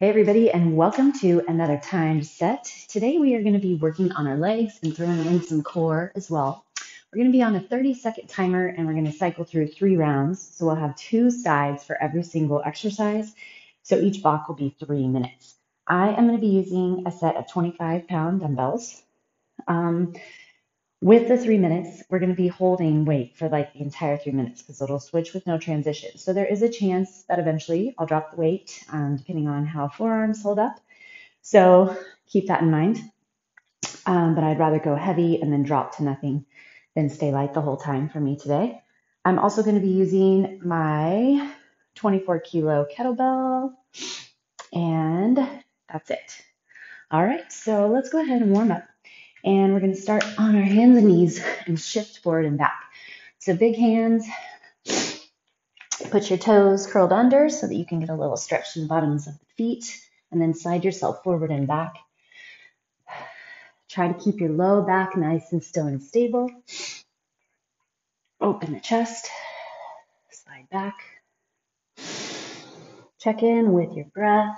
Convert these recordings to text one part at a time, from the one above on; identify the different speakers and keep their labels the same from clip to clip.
Speaker 1: Hey everybody, and welcome to another timed set. Today we are going to be working on our legs and throwing in some core as well. We're going to be on a 30-second timer and we're going to cycle through 3 rounds. So we'll have 2 sides for every single exercise. So each block will be 3 minutes. I am going to be using a set of 25-pound dumbbells. With the 3 minutes, we're going to be holding weight for like the entire 3 minutes because it'll switch with no transition. So there is a chance that eventually I'll drop the weight depending on how forearms hold up. So keep that in mind. But I'd rather go heavy and then drop to nothing than stay light the whole time for me today. I'm also going to be using my 24 kilo kettlebell, and that's it. All right, so let's go ahead and warm up. And we're going to start on our hands and knees and shift forward and back. So big hands, put your toes curled under so that you can get a little stretch in the bottoms of the feet, and then slide yourself forward and back. Try to keep your low back nice and still and stable. Open the chest, slide back. Check in with your breath.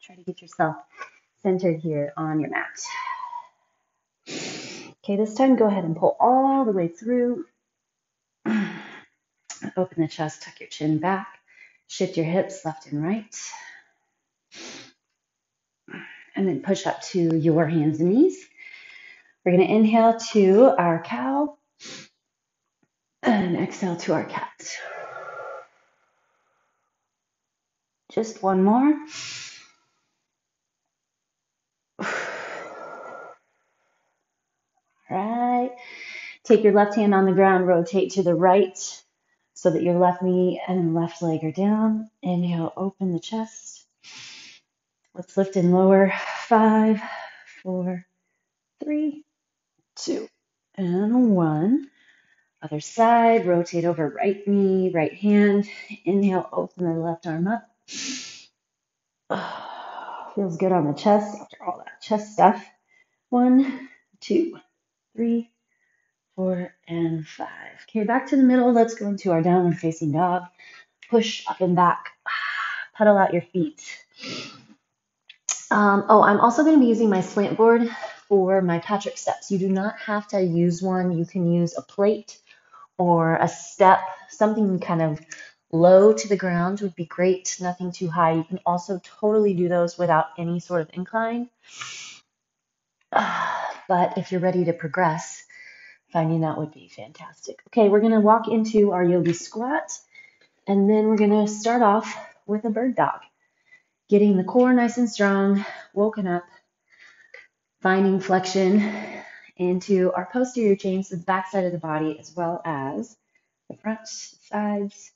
Speaker 1: Try to get yourself centered here on your mat. Okay, this time go ahead and pull all the way through. Open the chest, tuck your chin back. Shift your hips left and right. And then push up to your hands and knees. We're going to inhale to our cow and exhale to our cat. Just one more. All right. Take your left hand on the ground, rotate to the right so that your left knee and left leg are down. Inhale, open the chest. Let's lift and lower. 5, 4, 3, 2, and 1. Other side, rotate over right knee, right hand. Inhale, open the left arm up. Feels good on the chest after all that chest stuff. 1, 2, 3, 4, and 5. Okay, back to the middle. Let's go into our downward facing dog. Push up and back. Pedal out your feet. I'm also going to be using my slant board for my Patrick steps. You do not have to use one. You can use a plate or a step, something kind of low to the ground would be great, nothing too high. You can also totally do those without any sort of incline. But if you're ready to progress, finding that would be fantastic. Okay, we're going to walk into our yogi squat, and then we're going to start off with a bird dog. Getting the core nice and strong, woken up, finding flexion into our posterior chains, the back side of the body, as well as the front, sides.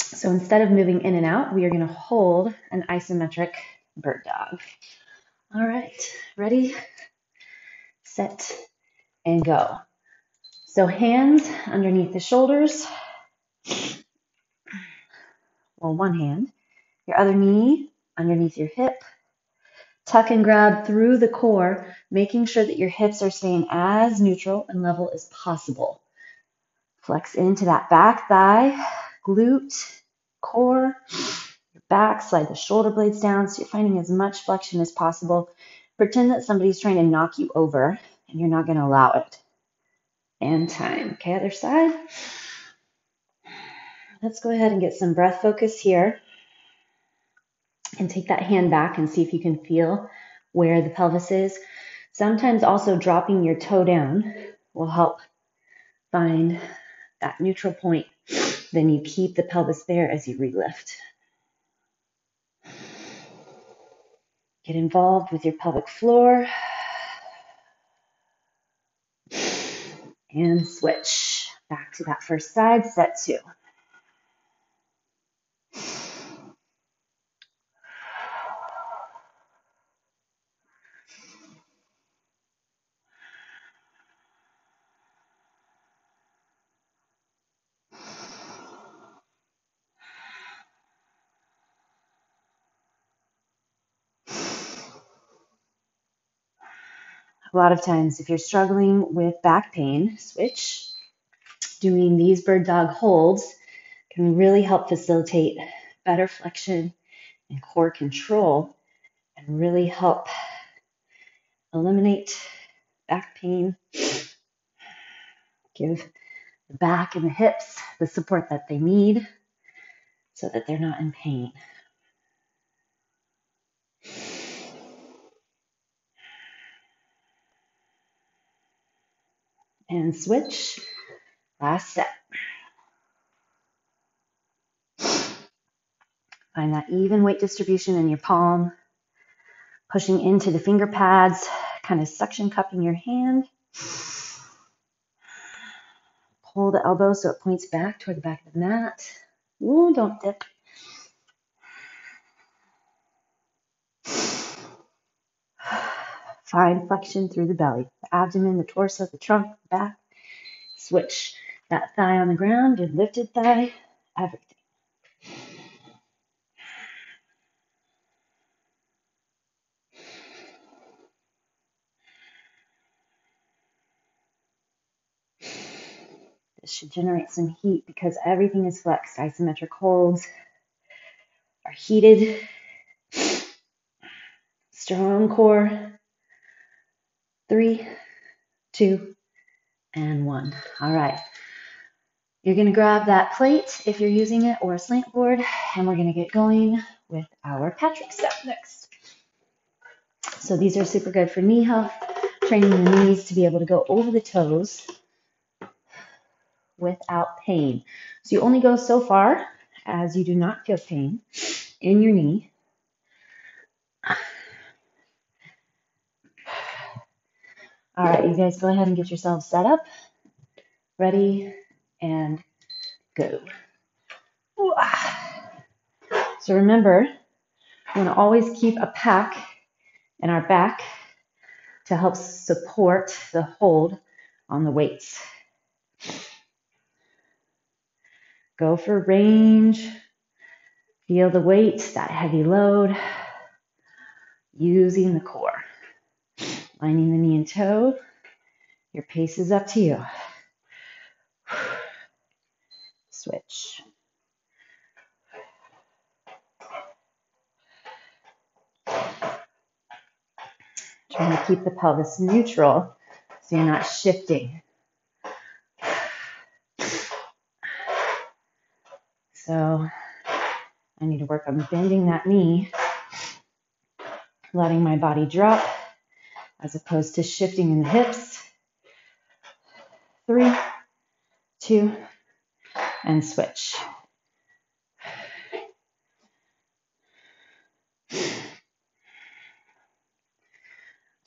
Speaker 1: So instead of moving in and out, we are going to hold an isometric bird dog. All right, ready, set, and go. So hands underneath the shoulders. Well, one hand. Your other knee underneath your hip. Tuck and grab through the core, making sure that your hips are staying as neutral and level as possible. Flex into that back thigh, glute, core, your back, slide the shoulder blades down so you're finding as much flexion as possible. Pretend that somebody's trying to knock you over and you're not going to allow it. And time. Okay, other side. Let's go ahead and get some breath focus here. And take that hand back and see if you can feel where the pelvis is. Sometimes also dropping your toe down will help find that neutral point. Then you keep the pelvis there as you relift. Get involved with your pelvic floor. And switch back to that first side, set 2. A lot of times, if you're struggling with back pain, switch. Doing these bird dog holds can really help facilitate better flexion and core control and really help eliminate back pain, give the back and the hips the support that they need so that they're not in pain. And switch. Last set. Find that even weight distribution in your palm, pushing into the finger pads, kind of suction cupping your hand. Pull the elbow so it points back toward the back of the mat. Ooh, don't dip. Find flexion through the belly, the abdomen, the torso, the trunk, the back. Switch. That thigh on the ground, your lifted thigh, everything. This should generate some heat because everything is flexed. Isometric holds are heated. Strong core. 3, 2, and 1. All right. You're going to grab that plate if you're using it or a slant board, and we're going to get going with our Patrick step next. So these are super good for knee health, training the knees to be able to go over the toes without pain. So you only go so far as you do not feel pain in your knee. All right, you guys go ahead and get yourselves set up, ready, and go. So remember, we want to always keep a pack in our back to help support the hold on the weights. Go for range. Feel the weight, that heavy load, using the core. Lining the knee and toe. Your pace is up to you. Switch. Trying to keep the pelvis neutral so you're not shifting. So I need to work on bending that knee, letting my body drop as opposed to shifting in the hips. 3, 2, and switch.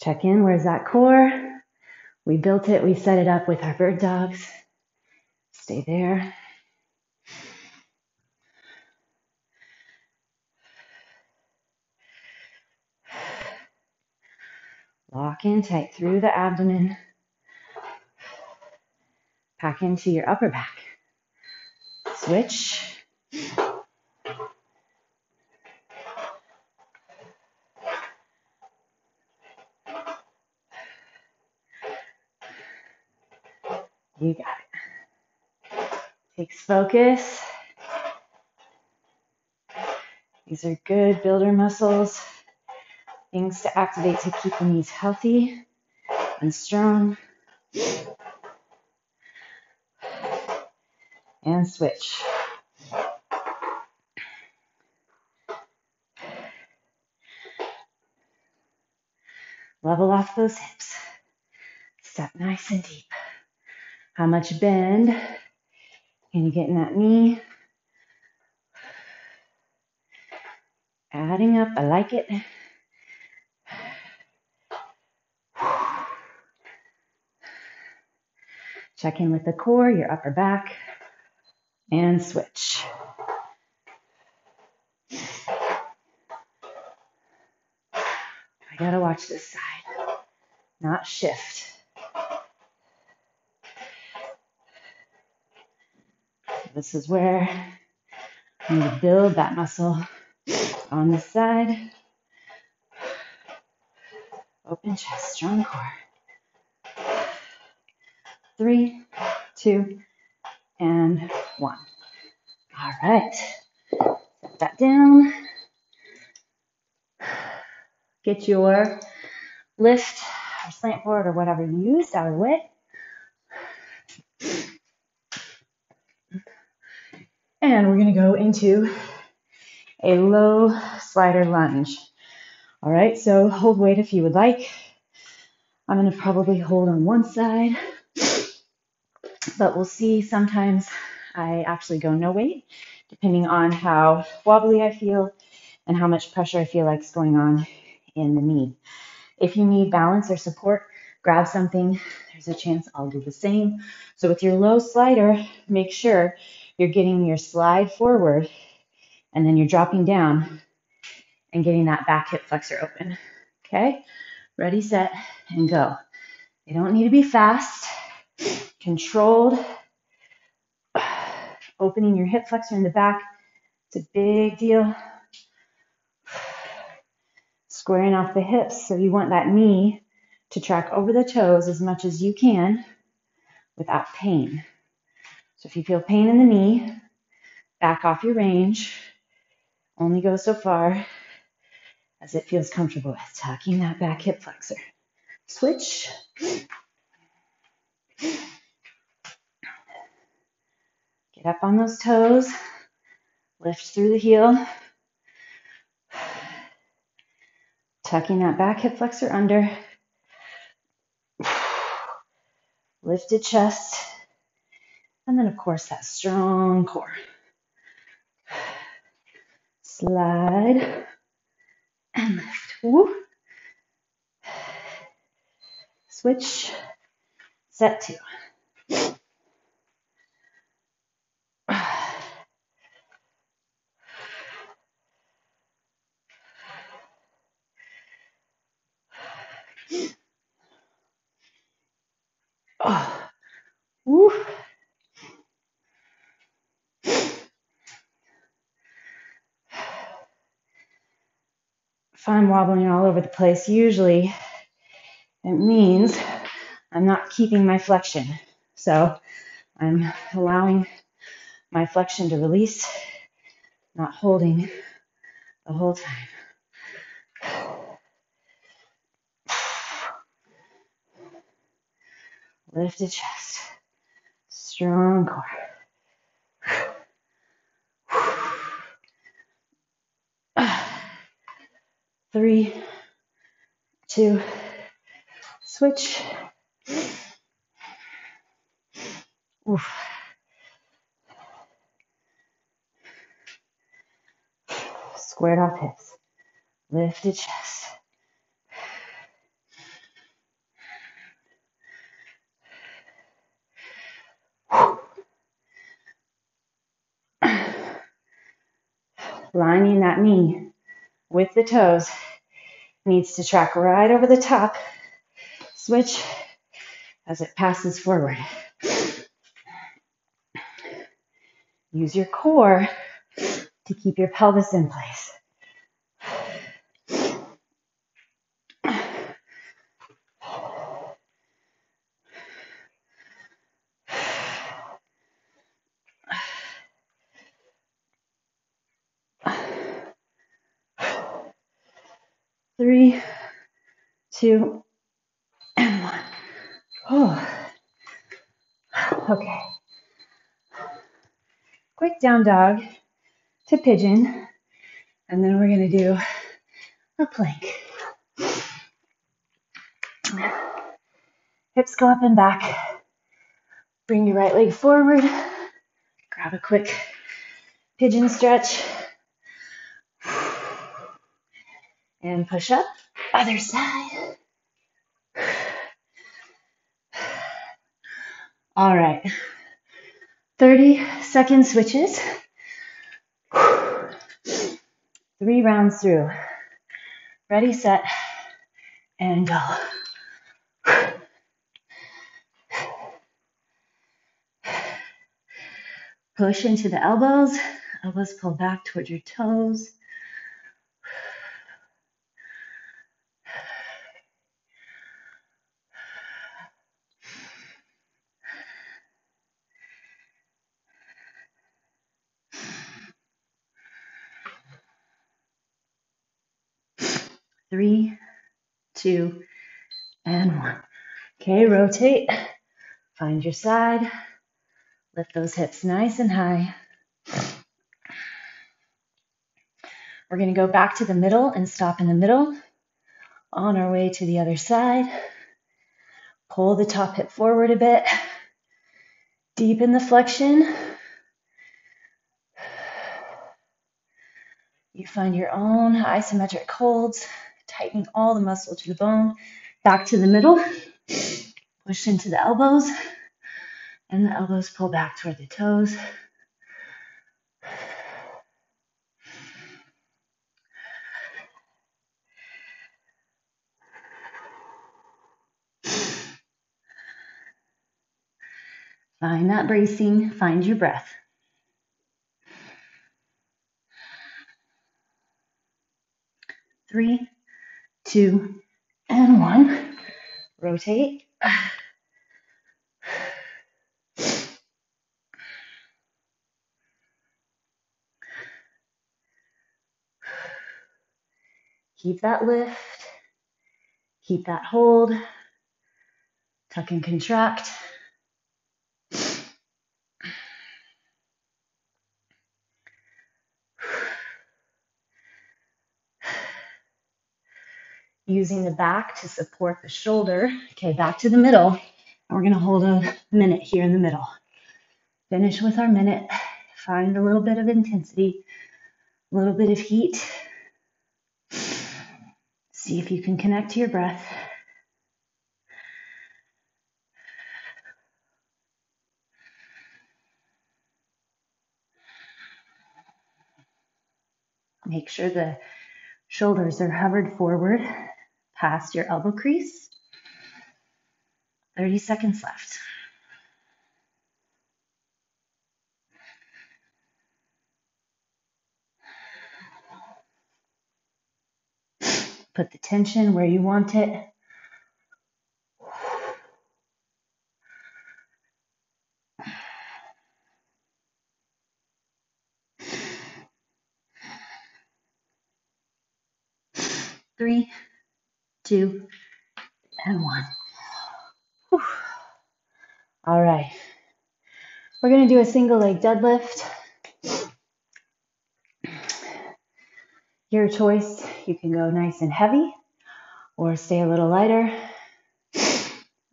Speaker 1: Check in, where's that core? We built it, we set it up with our bird dogs. Stay there. Lock in tight through the abdomen. Pack into your upper back. Switch. You got it. Takes focus. These are good builder muscles. Things to activate to keep the knees healthy and strong. And switch. Level off those hips. Step nice and deep. How much bend can you get in that knee? Adding up, I like it. Check in with the core, your upper back, and switch. I gotta watch this side, not shift. This is where I need to build that muscle on this side. Open chest, strong core. 3, 2, and 1. All right. Set that back down. Get your lift or slant board or whatever you used out of the way. And we're going to go into a low slider lunge. All right, so hold weight if you would like. I'm going to probably hold on one side, but we'll see. Sometimes I actually go no weight, depending on how wobbly I feel and how much pressure I feel like is going on in the knee. If you need balance or support, grab something. There's a chance I'll do the same. So with your low slider, make sure you're getting your slide forward and then you're dropping down and getting that back hip flexor open. Okay? Ready, set, and go. You don't need to be fast. Controlled. Opening your hip flexor in the back. It's a big deal. Squaring off the hips, so you want that knee to track over the toes as much as you can without pain. So if you feel pain in the knee, back off your range. Only go so far as it feels comfortable with. Tucking that back hip flexor. Switch. Get up on those toes. Lift through the heel. Tucking that back hip flexor under. Lifted chest. And then, of course, that strong core. Slide and lift. Woo. Switch. Set two. Oh. Woo. If I'm wobbling all over the place, usually it means I'm not keeping my flexion. So I'm allowing my flexion to release, not holding the whole time. Lifted chest. Strong core. 3, 2, switch. Oof. Squared off hips. Lifted chest. Lining that knee with the toes. Needs to track right over the top. Switch as it passes forward. Use your core to keep your pelvis in place. Three, 2, and 1. Oh. Okay. Quick down dog to pigeon, and then we're going to do a plank. Hips go up and back. Bring your right leg forward. Grab a quick pigeon stretch. And push up. Other side. All right. 30-second switches. 3 rounds through. Ready, set, and go. Push into the elbows. Elbows pull back towards your toes. 3, 2, and 1. Okay, rotate. Find your side. Lift those hips nice and high. We're going to go back to the middle and stop in the middle. On our way to the other side. Pull the top hip forward a bit. Deepen the flexion. You find your own isometric holds, tightening all the muscle to the bone. Back to the middle. Push into the elbows. And the elbows pull back toward the toes. Find that bracing. Find your breath. Three, 2, and 1. Rotate. Keep that lift. Keep that hold. Tuck and contract. Using the back to support the shoulder. Okay, back to the middle. And we're going to hold a minute here in the middle. Finish with our minute. Find a little bit of intensity, a little bit of heat. See if you can connect to your breath. Make sure the shoulders are hovered forward past your elbow crease. 30 seconds left. Put the tension where you want it. Three, 2, and 1. Whew. All right. We're going to do a single leg deadlift. Your choice. You can go nice and heavy or stay a little lighter.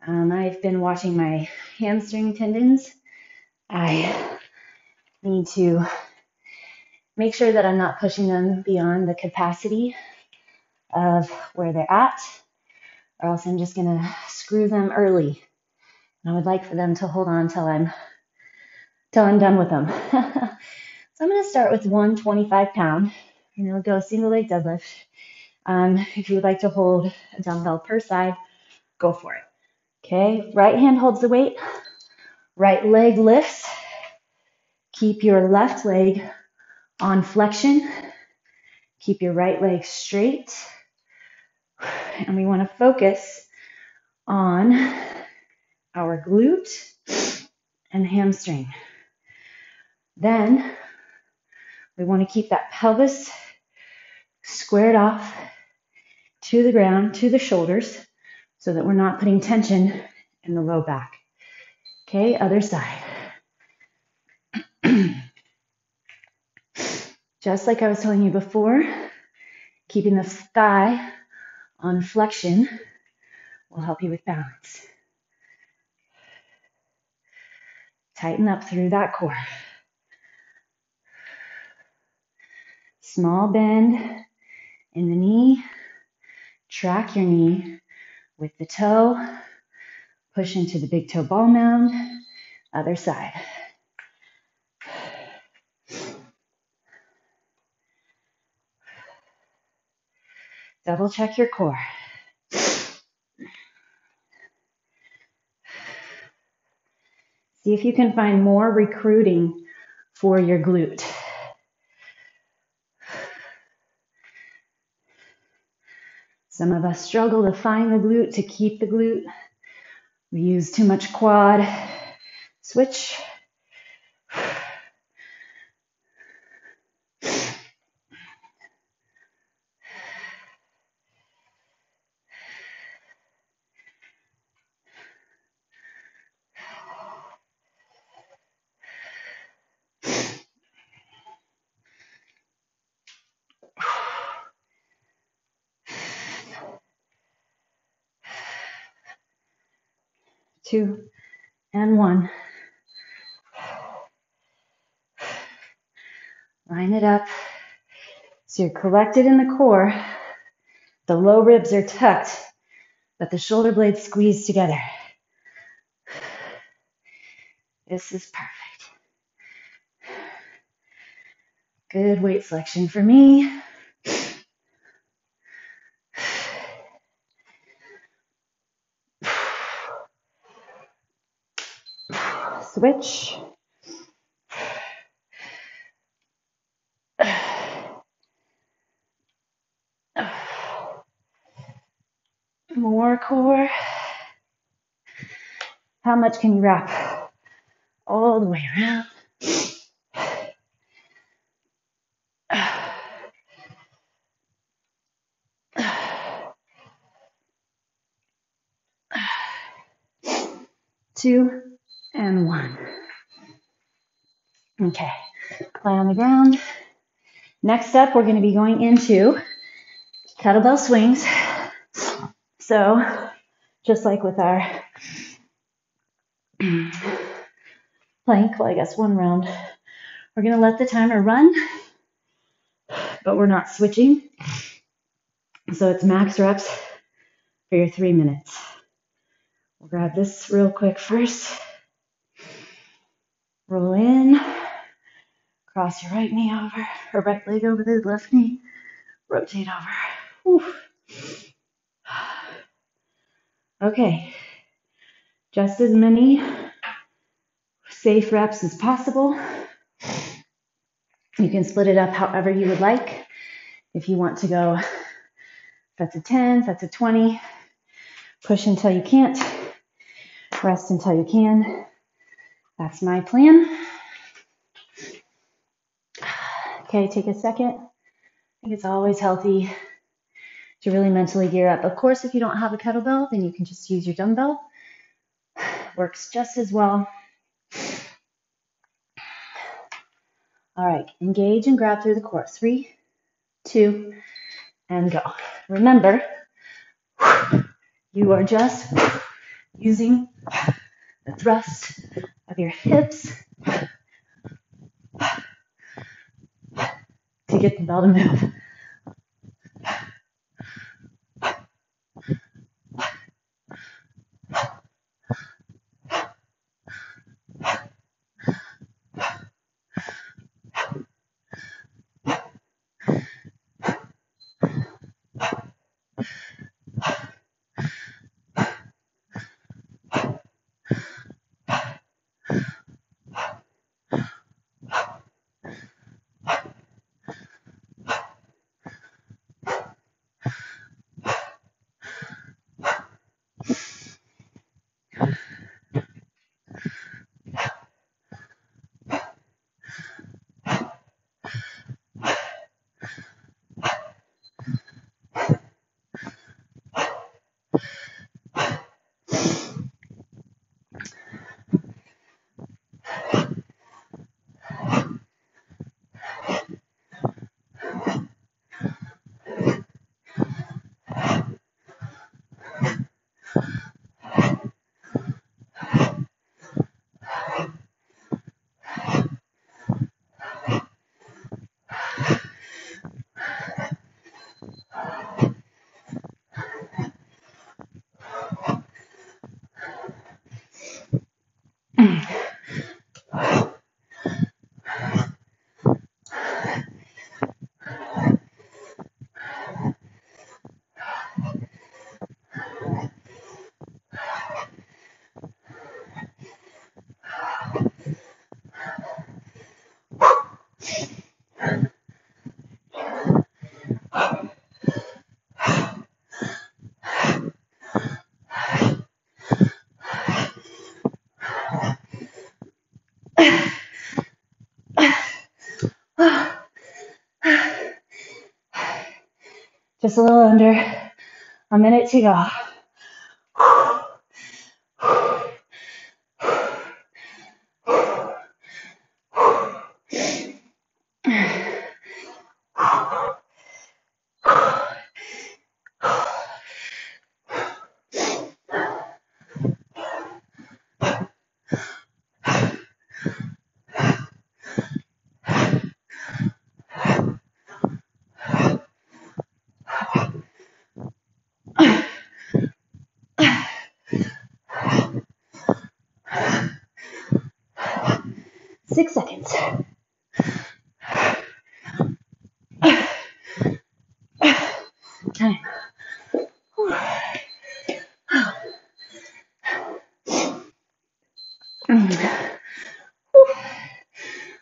Speaker 1: I've been watching my hamstring tendons. I need to make sure that I'm not pushing them beyond the capacity of where they're at, or else I'm just going to screw them early. And I would like for them to hold on till I'm done with them. So I'm going to start with one 25-pound. We'll go single leg deadlift. If you would like to hold a dumbbell per side, go for it. Okay, right hand holds the weight, right leg lifts. Keep your left leg on flexion. Keep your right leg straight. And we want to focus on our glute and hamstring. Then we want to keep that pelvis squared off to the ground, to the shoulders, so that we're not putting tension in the low back. Okay, other side. Just like I was telling you before, keeping the thigh on flexion will help you with balance. Tighten up through that core. Small bend in the knee. Track your knee with the toe. Push into the big toe ball mound. Other side. Double check your core. See if you can find more recruiting for your glute. Some of us struggle to find the glute, to keep the glute. We use too much quad. Switch. 2, and 1. Line it up. So you're collected in the core. The low ribs are tucked, but the shoulder blades squeeze together. This is perfect. Good weight selection for me. Switch. More core. How much can you wrap? All the way around. Two and 1. Okay, lie on the ground. Next up, we're going to be going into kettlebell swings. So, just like with our plank, well, I guess 1 round, we're going to let the timer run, but we're not switching. So it's max reps for your 3 minutes. We'll grab this real quick first. Roll in. Cross your right knee over, or right leg over the left knee. Rotate over. Whew. Okay. Just as many safe reps as possible. You can split it up however you would like. If you want to go sets of 10, sets of 20, push until you can't, rest until you can. That's my plan. Okay, take a second. I think it's always healthy to really mentally gear up. Of course, if you don't have a kettlebell, then you can just use your dumbbell. Works just as well. All right, engage and grab through the core. 3, 2, and go. Remember, you are just using the thrust of your hips to get the bell to move. Just a little under a minute to go. 6 seconds. Time.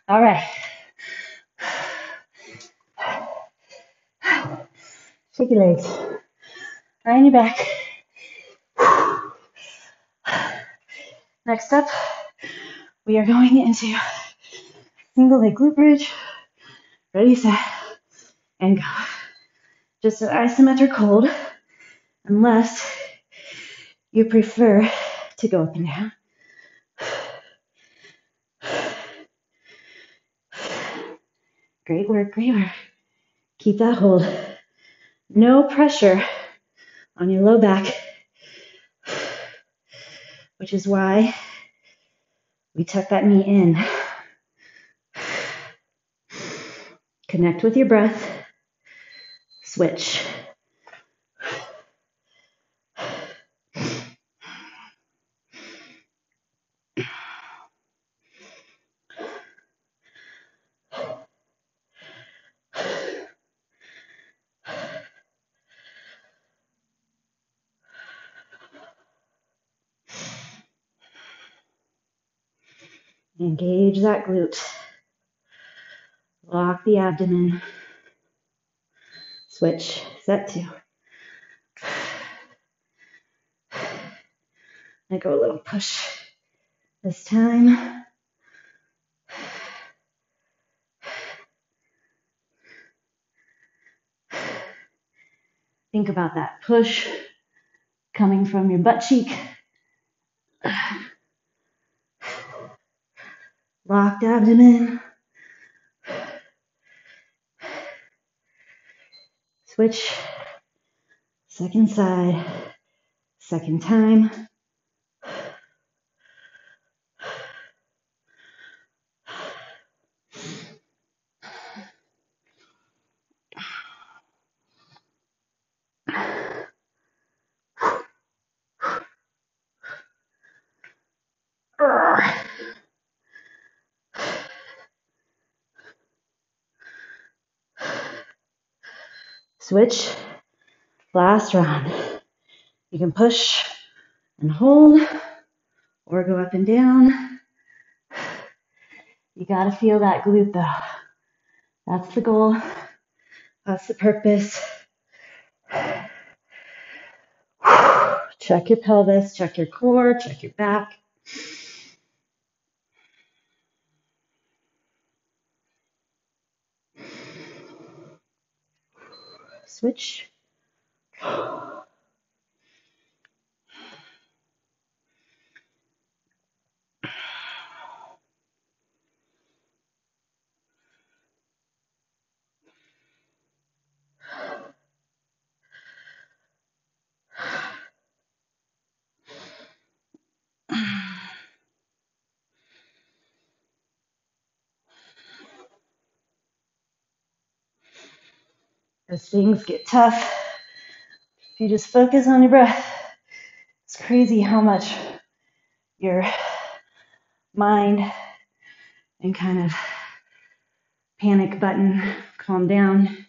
Speaker 1: All right. Shake your legs. Lie on your back. Next up, we are going into single leg glute bridge. Ready, set, and go. Just an isometric hold, unless you prefer to go up and down. Great work, great work. Keep that hold. No pressure on your low back, which is why we tuck that knee in. Connect with your breath. Switch. Engage that glute. Lock the abdomen. Switch. Set 2. Let go a little push. This time. Think about that push coming from your butt cheek. Locked abdomen. Switch. Second side. Second time. Switch. Last round. You can push and hold or go up and down. You gotta feel that glute though. That's the goal. That's the purpose. Check your pelvis, check your core, check your back. Switch. As things get tough, if you just focus on your breath, it's crazy how much your mind and kind of panic button, calm down.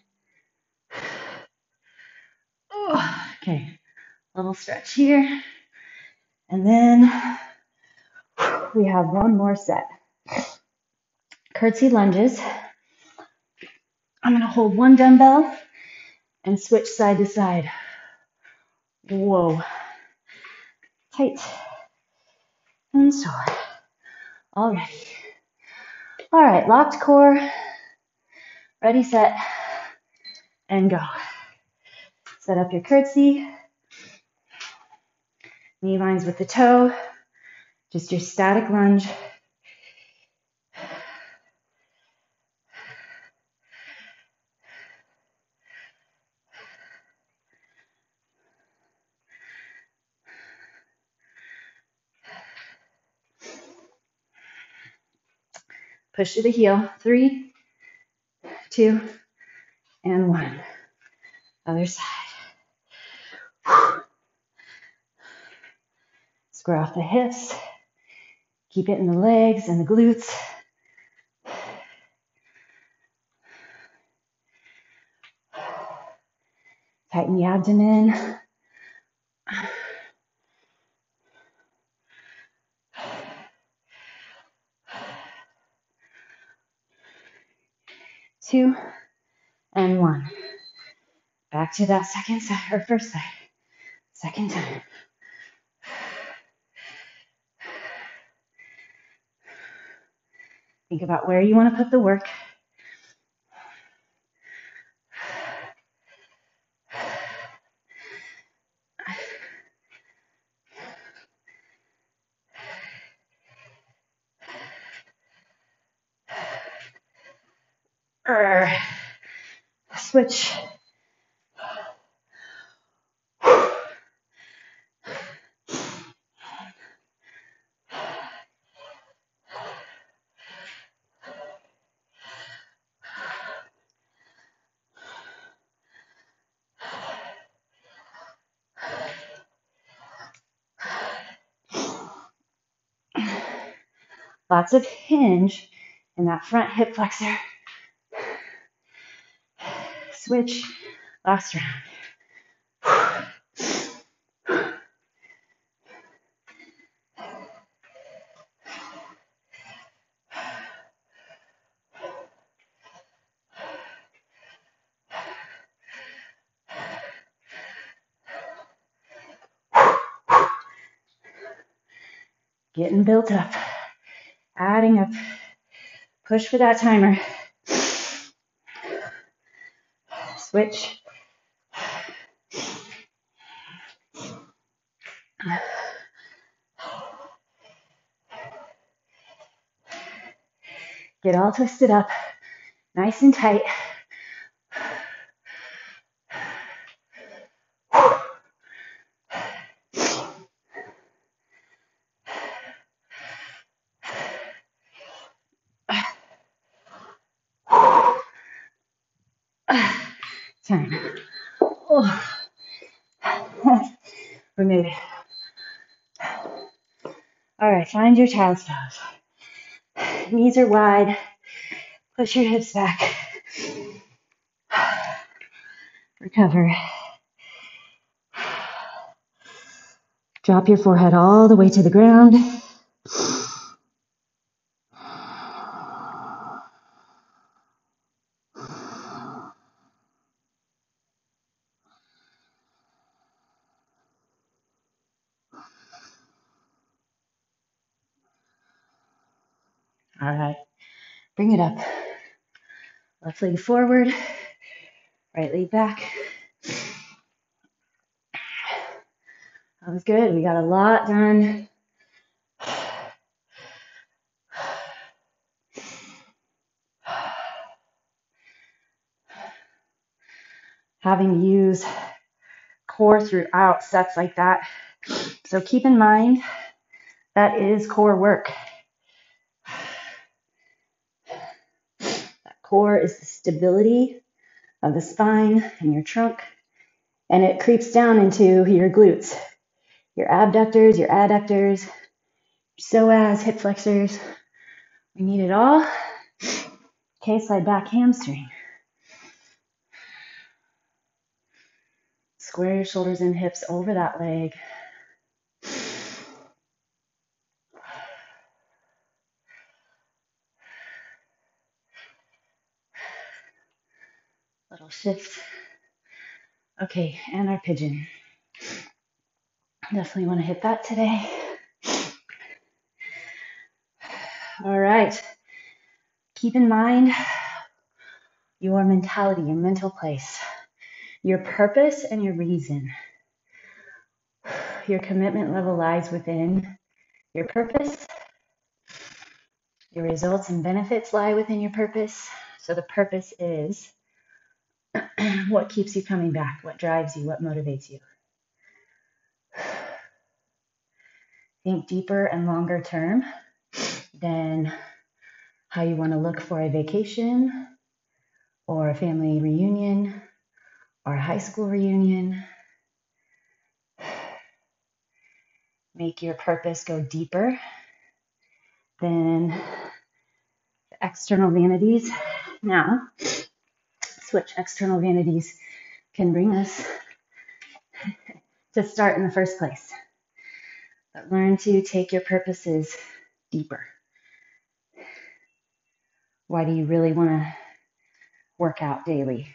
Speaker 1: Okay, little stretch here. And then we have one more set. Curtsy lunges. I'm going to hold one dumbbell and switch side to side. Whoa. Tight. And sore. Alrighty. All right, locked core. Ready, set, and go. Set up your curtsy. Knee lines with the toe. Just your static lunge. Push to the heel. 3, 2, and 1. Other side. Square off the hips. Keep it in the legs and the glutes. Tighten the abdomen. 2 and 1. Back to that second side, or first side. Second time. Think about where you want to put the work. Switch. Lots of hinge in that front hip flexor. Switch. Last round. Getting built up. Adding up. Push for that timer. Switch. Get all twisted up. Nice and tight. Time. Oh. We made it. All right, find your child's pose. Knees are wide. Push your hips back. Recover. Drop your forehead all the way to the ground. All right, bring it up. Left leg forward, right leg back. That was good. We got a lot done. Having to use core throughout sets like that. So keep in mind that is core work. That core is the stability of the spine and your trunk, and it creeps down into your glutes, your abductors, your adductors, psoas, hip flexors. We need it all. Okay, slide back hamstring. Square your shoulders and hips over that leg. Little shift. Okay, and our pigeon. Definitely want to hit that today. All right. Keep in mind your mentality, your mental place, your purpose and your reason. Your commitment level lies within your purpose. Your results and benefits lie within your purpose. So the purpose is what keeps you coming back, what drives you, what motivates you. Think deeper and longer term than how you want to look for a vacation or a family reunion or a high school reunion. Make your purpose go deeper than the external vanities. Now, switch external vanities can bring us to start in the first place. But learn to take your purposes deeper. Why do you really want to work out daily?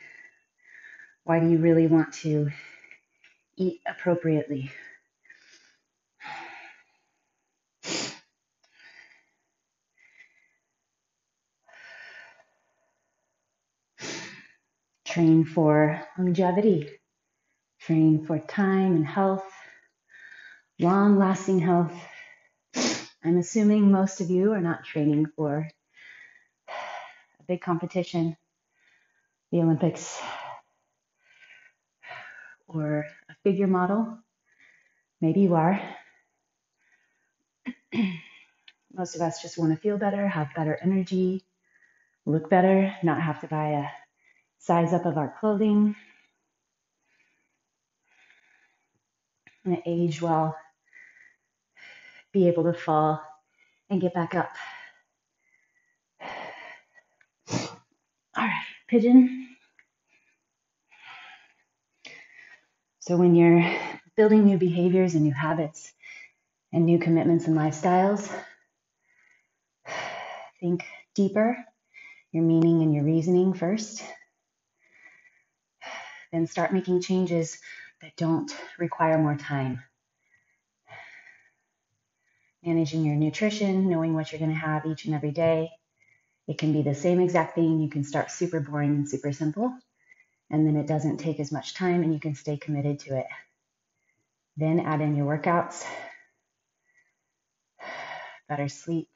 Speaker 1: Why do you really want to eat appropriately? Train for longevity. Train for time and health, long-lasting health. I'm assuming most of you are not training for a big competition, the Olympics, or a figure model. Maybe you are. Most of us just want to feel better, have better energy, look better, not have to buy a size up of our clothing, and age well, be able to fall and get back up. All right, pigeon. So when you're building new behaviors and new habits and new commitments and lifestyles, think deeper, your meaning and your reasoning first. Then start making changes that don't require more time. Managing your nutrition, knowing what you're going to have each and every day. It can be the same exact thing. You can start super boring and super simple, and then it doesn't take as much time and you can stay committed to it. Then add in your workouts, better sleep.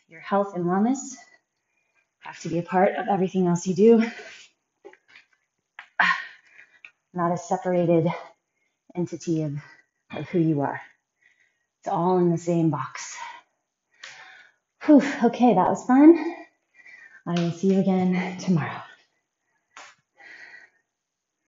Speaker 1: Your health and wellness have to be a part of everything else you do, not a separated entity of who you are. It's all in the same box. Whew, okay, that was fun. I will see you again tomorrow.